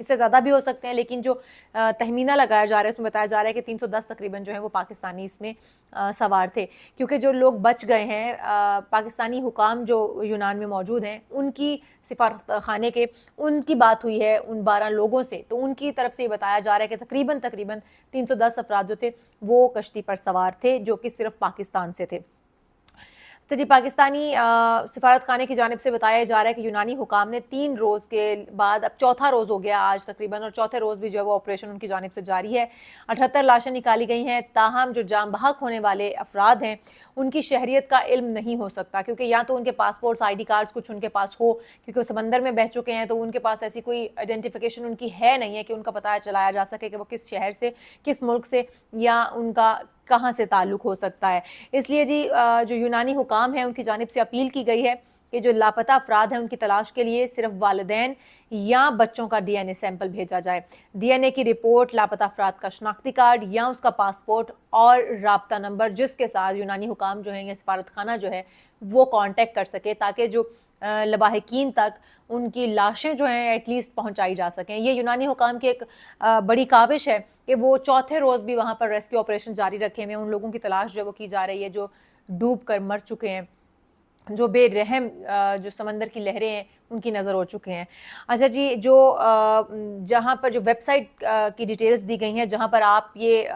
اس سے زیادہ بھی ہو سکتے ہیں، لیکن جو تخمینہ لگایا جا رہا ہے اس میں بتایا جا رہا ہے کہ 310 تقریباً جو ہیں وہ پاکستانی اس میں سوار تھے، کیونکہ جو لوگ بچ گئے ہیں پاکستانی حکام جو یونان میں موجود ہیں ان کی سفارت خانے کے، ان کی بات ہوئی ہے ان 12 لوگوں سے، تو ان کی طرف سے یہ بتایا جا رہا ہے کہ تقریباً 310 افراد جو تھے وہ کشتی پر سوار تھے جو کہ صرف پاکستان سے تھے۔ جی، پاکستانی سفارت خانے کی جانب سے بتایا جا رہا ہے کہ یونانی حکام نے 3 روز کے بعد، اب چوتھا روز ہو گیا آج تقریباً، اور چوتھے روز بھی جو ہے وہ آپریشن ان کی جانب سے جاری ہے۔ 78 لاشیں نکالی گئی ہیں، تاہم جو جان بحق ہونے والے افراد ہیں ان کی شہریت کا علم نہیں ہو سکتا، کیونکہ یا تو ان کے پاسپورٹس آئی ڈی کارڈز کچھ ان کے پاس ہو، کیونکہ وہ سمندر میں بہہ چکے ہیں تو ان کے پاس ایسی کوئی آئیڈینٹیفیکیشن ان کی ہے نہیں ہے کہ ان کا پتہ چلایا جا سکے کہ وہ کس شہر سے، کس ملک سے، یا ان کا کہاں سے تعلق ہو سکتا ہے۔ اس لیے جی جو یونانی حکام ہیں ان کی جانب سے اپیل کی گئی ہے کہ جو لاپتہ افراد ہیں ان کی تلاش کے لیے صرف والدین یا بچوں کا ڈی این اے سیمپل بھیجا جائے۔ ڈی این اے کی رپورٹ، لاپتہ افراد کا شناختی کارڈ یا اس کا پاسپورٹ اور رابطہ نمبر جس کے ساتھ یونانی حکام جو ہیں یا سفارت خانہ جو ہے وہ کانٹیکٹ کر سکے، تاکہ جو لواحقین تک ان کی لاشیں جو ہیں ایٹ لیسٹ پہنچائی جا سکیں۔ یہ یونانی حکام کی ایک بڑی کاوش ہے کہ وہ چوتھے روز بھی وہاں پر ریسکیو آپریشن جاری رکھے ہوئے ہیں، ان لوگوں کی تلاش جو وہ کی جا رہی ہے جو ڈوب کر مر چکے ہیں، جو بے رحم جو سمندر کی لہریں ہیں ان کی نظر ہو چکے ہیں۔ اچھا جی، جو جہاں پر جو ویب سائٹ کی ڈیٹیلز دی گئی ہیں جہاں پر آپ یہ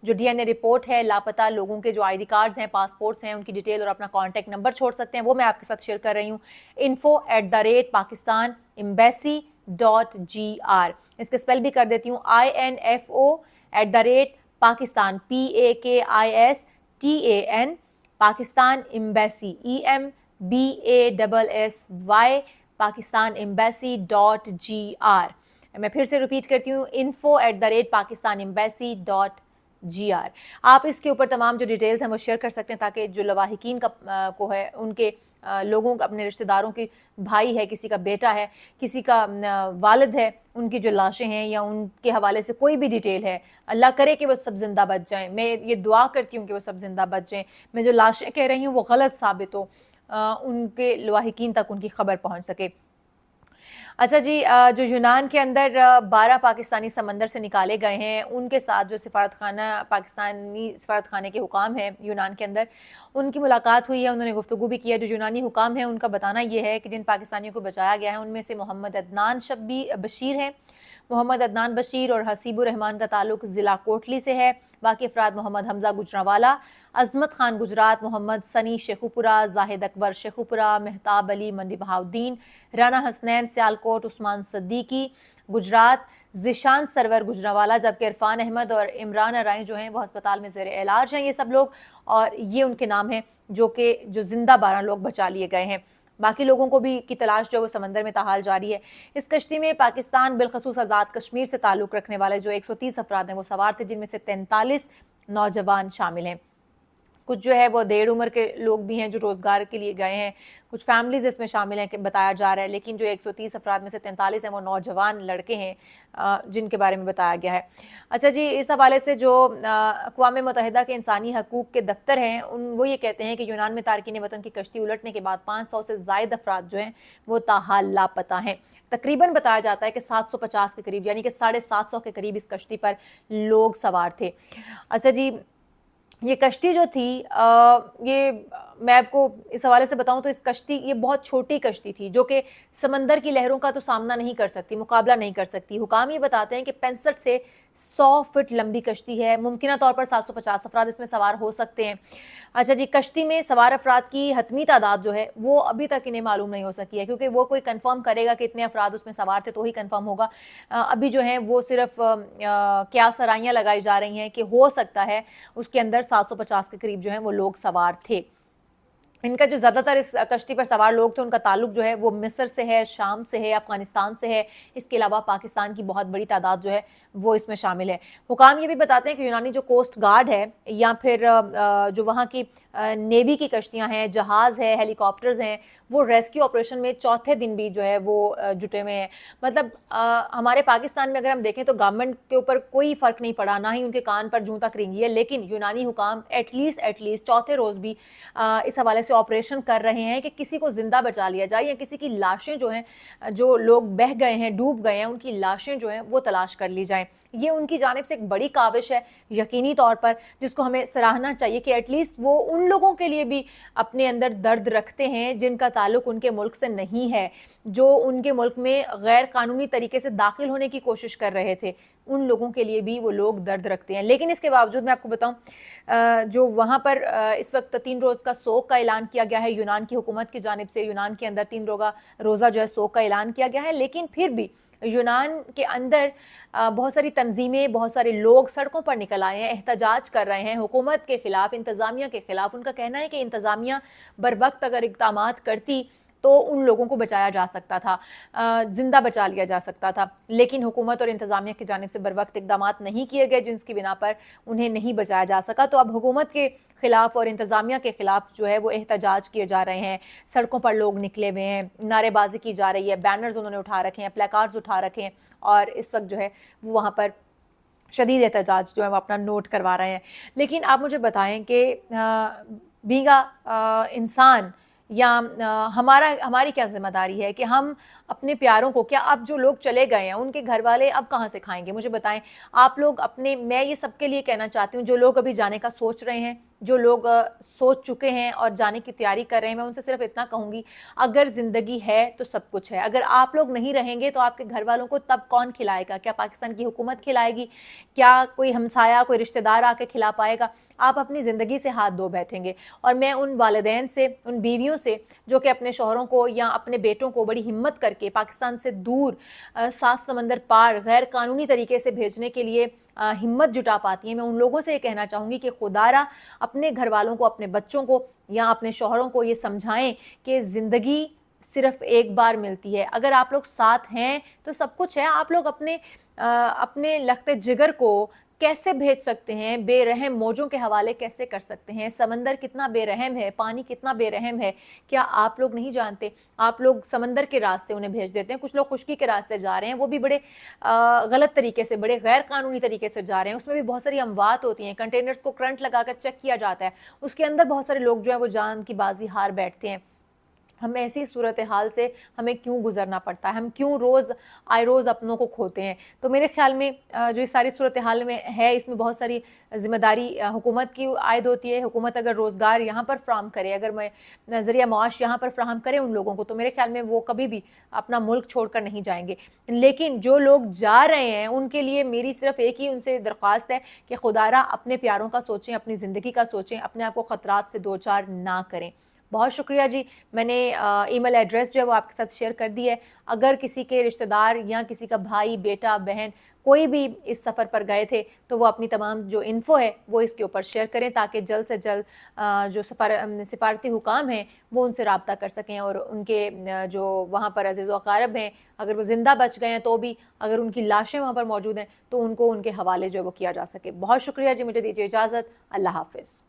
جو ڈی این اے رپورٹ ہے، لاپتہ لوگوں کے جو آئی ڈی کارڈز ہیں، پاسپورٹس ہیں، ان کی ڈیٹیل اور اپنا کانٹیکٹ نمبر چھوڑ سکتے ہیں، وہ میں آپ کے ساتھ شیئر کر رہی ہوں۔ info@pakistanembassy.gr، اس کے سپیل بھی کر دیتی ہوں، info@pakistan PAKISTAN Pakistan embassy EMBASSY pakistanembassy.gr۔ میں پھر سے ریپیٹ کرتی ہوں، info@pakistanembassy.gr۔ آپ اس کے اوپر تمام جو ڈیٹیلز ہیں وہ شیئر کر سکتے ہیں تاکہ جو لواحقین کو ہے ان کے لوگوں کا، اپنے رشتہ داروں کی بھائی ہے، کسی کا بیٹا ہے، کسی کا والد ہے، ان کی جو لاشیں ہیں یا ان کے حوالے سے کوئی بھی ڈیٹیل ہے، اللہ کرے کہ وہ سب زندہ بچ جائیں، میں یہ دعا کرتی ہوں کہ وہ سب زندہ بچ جائیں، میں جو لاشیں کہہ رہی ہوں وہ غلط ثابت ہو، ان کے لواحقین تک ان کی خبر پہنچ سکے۔ اچھا جی، جو یونان کے اندر 12 پاکستانی سمندر سے نکالے گئے ہیں ان کے ساتھ جو پاکستانی سفارت خانے کے حکام ہیں یونان کے اندر، ان کی ملاقات ہوئی ہے، انہوں نے گفتگو بھی کی ہے۔ جو یونانی حکام ہیں ان کا بتانا یہ ہے کہ جن پاکستانیوں کو بچایا گیا ہے ان میں سے محمد عدنان بشیر ہیں۔ محمد عدنان بشیر اور حسیب الرحمان کا تعلق ضلع کوٹلی سے ہے۔ باقی افراد محمد حمزہ گجرانوالہ، عظمت خان گجرات، محمد سنی شیخوپورہ، زاہد اکبر شیخوپورہ، مہتاب علی منڈی بہاؤدین، رانا حسنین سیالکوٹ، عثمان صدیقی گجرات، ذیشان سرور گجرانوالہ، جبکہ عرفان احمد اور عمران ارائیں جو ہیں وہ ہسپتال میں زیر علاج ہیں۔ یہ سب لوگ، اور یہ ان کے نام ہیں جو زندہ 12 لوگ بچا لیے گئے ہیں۔ باقی لوگوں کو بھی کی تلاش جو وہ سمندر میں تاحال جاری ہے۔ اس کشتی میں پاکستان بالخصوص آزاد کشمیر سے تعلق رکھنے والے جو 130 افراد ہیں وہ سوار تھے، جن میں سے 43 نوجوان شامل ہیں۔ کچھ جو ہے وہ دیر عمر کے لوگ بھی ہیں جو روزگار کے لیے گئے ہیں، کچھ فیملیز اس میں شامل ہیں کہ بتایا جا رہا ہے، لیکن جو 130 افراد میں سے 43 ہیں وہ نوجوان لڑکے ہیں جن کے بارے میں بتایا گیا ہے۔ اچھا جی، اس حوالے سے جو اقوام متحدہ کے انسانی حقوق کے دفتر ہیں وہ یہ کہتے ہیں کہ یونان میں تارکین وطن کی کشتی الٹنے کے بعد 500 سے زائد افراد جو ہیں وہ تاحال لاپتہ ہیں۔ تقریباً بتایا جاتا ہے کہ 750 کے قریب، یعنی کہ 750 کے قریب اس کشتی پر لوگ سوار تھے۔ اچھا جی، یہ کشتی جو تھی، یہ میں آپ کو اس حوالے سے بتاؤں تو اس کشتی، یہ بہت چھوٹی کشتی تھی جو کہ سمندر کی لہروں کا تو سامنا نہیں کر سکتی، مقابلہ نہیں کر سکتی۔ حکام یہ بتاتے ہیں کہ 65 سے 100 فٹ لمبی کشتی ہے، ممکنہ طور پر 750 افراد اس میں سوار ہو سکتے ہیں۔ اچھا جی، کشتی میں سوار افراد کی حتمی تعداد جو ہے وہ ابھی تک انہیں معلوم نہیں ہو سکی ہے، کیونکہ وہ کوئی کنفرم کرے گا کہ اتنے افراد اس میں سوار تھے تو ہی کنفرم ہوگا۔ ابھی جو ہیں وہ صرف قیاس آرائیاں لگائی جا رہی ہیں کہ ہو سکتا ہے اس کے اندر 750 کے قریب جو ہیں وہ لوگ سوار تھے۔ ان کا جو زیادہ تر اس کشتی پر سوار لوگ تھے ان کا تعلق جو ہے وہ مصر سے ہے، شام سے ہے، افغانستان سے ہے، اس کے علاوہ پاکستان کی بہت بڑی تعداد جو ہے وہ اس میں شامل ہے۔ حکام یہ بھی بتاتے ہیں کہ یونانی جو کوسٹ گارڈ ہے یا پھر جو وہاں کی نیوی کی کشتیاں ہیں، جہاز ہے، ہیلی کاپٹرز ہیں، وہ ریسکیو آپریشن میں چوتھے دن بھی جو ہے وہ جٹے ہوئے ہیں. مطلب ہمارے پاکستان میں اگر ہم دیکھیں تو گورنمنٹ کے اوپر کوئی فرق نہیں پڑا, نہ ہی ان کے کان پر جوں تک رینگی ہے, لیکن یونانی حکام ایٹ لیسٹ چوتھے روز بھی اس حوالے سے آپریشن کر رہے ہیں کہ کسی کو زندہ بچا لیا جائے, یا کسی کی لاشیں جو ہیں, جو لوگ بہہ گئے ہیں, ڈوب گئے ہیں, ان کی لاشیں جو ہیں وہ تلاش کر لی جائیں. یہ ان کی جانب سے ایک بڑی کاوش ہے یقینی طور پر, جس کو ہمیں سراہنا چاہیے کہ ایٹ لیسٹ وہ ان لوگوں کے لیے بھی اپنے اندر درد رکھتے ہیں جن کا تعلق ان کے ملک سے نہیں ہے, جو ان کے ملک میں غیر قانونی طریقے سے داخل ہونے کی کوشش کر رہے تھے, ان لوگوں کے لیے بھی وہ لوگ درد رکھتے ہیں. لیکن اس کے باوجود میں آپ کو بتاؤں جو وہاں پر اس وقت 3 روز کا سوگ کا اعلان کیا گیا ہے یونان کی حکومت کی جانب سے, یونان کے اندر 3 روزہ جو ہے سوگ کا اعلان کیا گیا ہے, لیکن پھر بھی یونان کے اندر بہت ساری تنظیمیں, بہت سارے لوگ سڑکوں پر نکل آئے ہیں, احتجاج کر رہے ہیں حکومت کے خلاف, انتظامیہ کے خلاف. ان کا کہنا ہے کہ انتظامیہ بر وقت اگر اقدامات کرتی تو ان لوگوں کو بچایا جا سکتا تھا, زندہ بچا لیا جا سکتا تھا, لیکن حکومت اور انتظامیہ کی جانب سے بر وقت اقدامات نہیں کیے گئے, جس کی بنا پر انہیں نہیں بچایا جا سکا. تو اب حکومت کے خلاف اور انتظامیہ کے خلاف جو ہے وہ احتجاج کیے جا رہے ہیں, سڑکوں پر لوگ نکلے ہوئے ہیں, نعرے بازی کی جا رہی ہے, بینرز انہوں نے اٹھا رکھے ہیں, پلیکارڈز اٹھا رکھے ہیں, اور اس وقت جو ہے وہ وہاں پر شدید احتجاج جو ہے وہ اپنا نوٹ کروا رہے ہیں. لیکن آپ مجھے بتائیں کہ بھیگا انسان یا ہماری کیا ذمہ داری ہے کہ ہم اپنے پیاروں کو, کیا اب جو لوگ چلے گئے ہیں ان کے گھر والے اب کہاں سے کھائیں گے؟ مجھے بتائیں آپ لوگ اپنے, میں یہ سب کے لیے کہنا چاہتی ہوں جو لوگ ابھی جانے کا سوچ رہے ہیں, جو لوگ سوچ چکے ہیں اور جانے کی تیاری کر رہے ہیں, میں ان سے صرف اتنا کہوں گی اگر زندگی ہے تو سب کچھ ہے. اگر آپ لوگ نہیں رہیں گے تو آپ کے گھر والوں کو تب کون کھلائے گا؟ کیا پاکستان کی حکومت کھلائے گی؟ کیا کوئی ہمسایہ, کوئی رشتہ دار آ کے کھلا پائے گا؟ آپ اپنی زندگی سے ہاتھ دھو بیٹھیں گے. اور میں ان والدین سے, ان بیویوں سے جو کہ اپنے شوہروں کو یا اپنے بیٹوں کو بڑی ہمت کر کے پاکستان سے دور 7 سمندر پار غیر قانونی طریقے سے بھیجنے کے لیے ہمت جٹا پاتی ہیں, میں ان لوگوں سے یہ کہنا چاہوں گی کہ خدارا اپنے گھر والوں کو, اپنے بچوں کو یا اپنے شوہروں کو یہ سمجھائیں کہ زندگی صرف ایک بار ملتی ہے. اگر آپ لوگ ساتھ ہیں تو سب کچھ ہے. آپ لوگ اپنے لخت جگر کو کیسے بھیج سکتے ہیں؟ بے رحم موجوں کے حوالے کیسے کر سکتے ہیں؟ سمندر کتنا بے رحم ہے, پانی کتنا بے رحم ہے, کیا آپ لوگ نہیں جانتے؟ آپ لوگ سمندر کے راستے انہیں بھیج دیتے ہیں, کچھ لوگ خشکی کے راستے جا رہے ہیں, وہ بھی بڑے غلط طریقے سے, بڑے غیر قانونی طریقے سے جا رہے ہیں, اس میں بھی بہت ساری اموات ہوتی ہیں, کنٹینرز کو کرنٹ لگا کر چیک کیا جاتا ہے, اس کے اندر بہت سارے لوگ جو ہیں وہ جان کی بازی ہار بیٹھتے ہیں. ہم ایسی صورتحال سے ہمیں کیوں گزرنا پڑتا ہے؟ ہم کیوں روز اپنوں کو کھوتے ہیں؟ تو میرے خیال میں جو اس ساری صورتحال میں ہے, اس میں بہت ساری ذمہ داری حکومت کی عائد ہوتی ہے. حکومت اگر روزگار یہاں پر فراہم کرے, اگر ذریعہ معاش یہاں پر فراہم کرے ان لوگوں کو, تو میرے خیال میں وہ کبھی بھی اپنا ملک چھوڑ کر نہیں جائیں گے. لیکن جو لوگ جا رہے ہیں ان کے لیے میری صرف ایک ہی ان سے درخواست ہے کہ خدارا اپنے پیاروں کا سوچیں, اپنی زندگی کا سوچیں, اپنے آپ کو خطرات سے دوچار نہ کریں. بہت شکریہ جی. میں نے ای میل ایڈریس جو ہے وہ آپ کے ساتھ شیئر کر دی ہے. اگر کسی کے رشتہ دار یا کسی کا بھائی, بیٹا, بہن کوئی بھی اس سفر پر گئے تھے تو وہ اپنی تمام جو انفو ہے وہ اس کے اوپر شیئر کریں, تاکہ جلد سے جلد جو سفارتی حکام ہیں وہ ان سے رابطہ کر سکیں, اور ان کے جو وہاں پر عزیز و اقارب ہیں اگر وہ زندہ بچ گئے ہیں تو بھی, اگر ان کی لاشیں وہاں پر موجود ہیں تو ان کو ان کے حوالے جو ہے وہ کیا جا سکے. بہت شکریہ جی. مجھے دیجیے اجازت. اللہ حافظ.